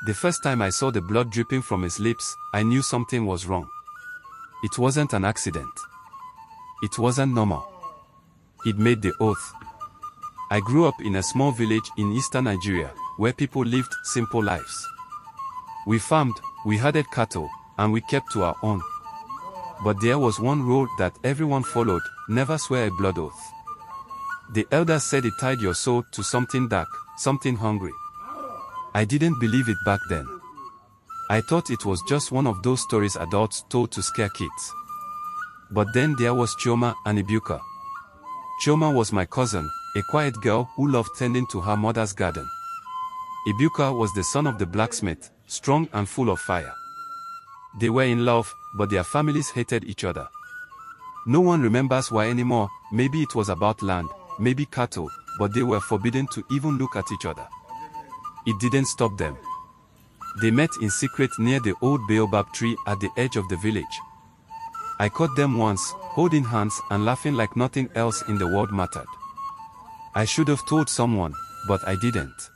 The first time I saw the blood dripping from his lips, I knew something was wrong. It wasn't an accident. It wasn't normal. He'd made the oath. I grew up in a small village in eastern Nigeria, where people lived simple lives. We farmed, we herded cattle, and we kept to our own. But there was one rule that everyone followed: never swear a blood oath. The elders said it tied your soul to something dark, something hungry. I didn't believe it back then. I thought it was just one of those stories adults told to scare kids. But then there was Chioma and Ibuka. Chioma was my cousin, a quiet girl who loved tending to her mother's garden. Ibuka was the son of the blacksmith, strong and full of fire. They were in love, but their families hated each other. No one remembers why anymore. Maybe it was about land, maybe cattle, but they were forbidden to even look at each other. It didn't stop them. They met in secret near the old baobab tree at the edge of the village. I caught them once, holding hands and laughing like nothing else in the world mattered. I should have told someone, but I didn't.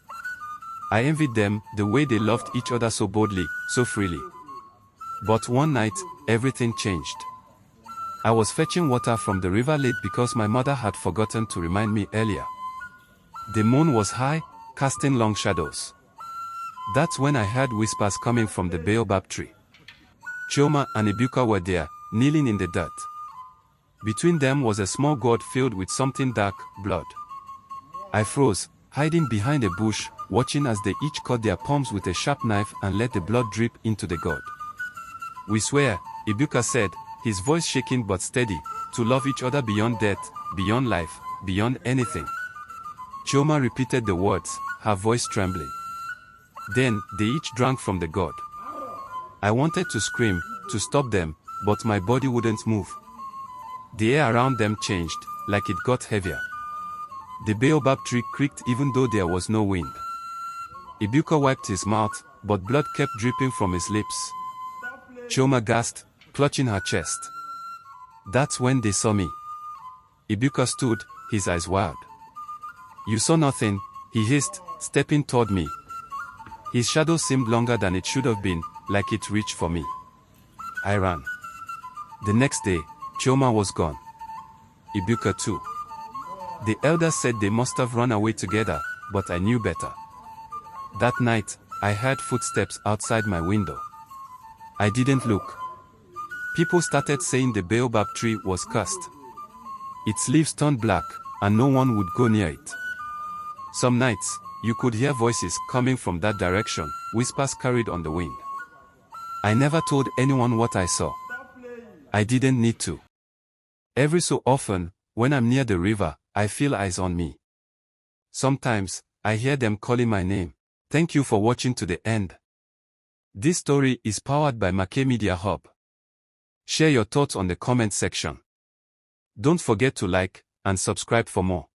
I envied them, the way they loved each other so boldly, so freely. But one night, everything changed. I was fetching water from the river late because my mother had forgotten to remind me earlier. The moon was high, casting long shadows. That's when I heard whispers coming from the baobab tree. Chioma and Ibuka were there, kneeling in the dirt. Between them was a small gourd filled with something dark, blood. I froze, hiding behind a bush, watching as they each cut their palms with a sharp knife and let the blood drip into the gourd. "We swear," Ibuka said, his voice shaking but steady, "to love each other beyond death, beyond life, beyond anything." Chioma repeated the words, her voice trembling. Then, they each drank from the gourd. I wanted to scream, to stop them, but my body wouldn't move. The air around them changed, like it got heavier. The baobab tree creaked even though there was no wind. Ibuka wiped his mouth, but blood kept dripping from his lips. Chioma gasped, clutching her chest. That's when they saw me. Ibuka stood, his eyes wild. "You saw nothing," he hissed, stepping toward me. His shadow seemed longer than it should have been, like it reached for me. I ran. The next day, Chioma was gone. Ibuka too. The elders said they must have run away together, but I knew better. That night, I heard footsteps outside my window. I didn't look. People started saying the baobab tree was cursed. Its leaves turned black, and no one would go near it. Some nights, you could hear voices coming from that direction, whispers carried on the wind. I never told anyone what I saw. I didn't need to. Every so often, when I'm near the river, I feel eyes on me. Sometimes, I hear them calling my name. Thank you for watching to the end. This story is powered by Make Media Hub. Share your thoughts on the comment section. Don't forget to like and subscribe for more.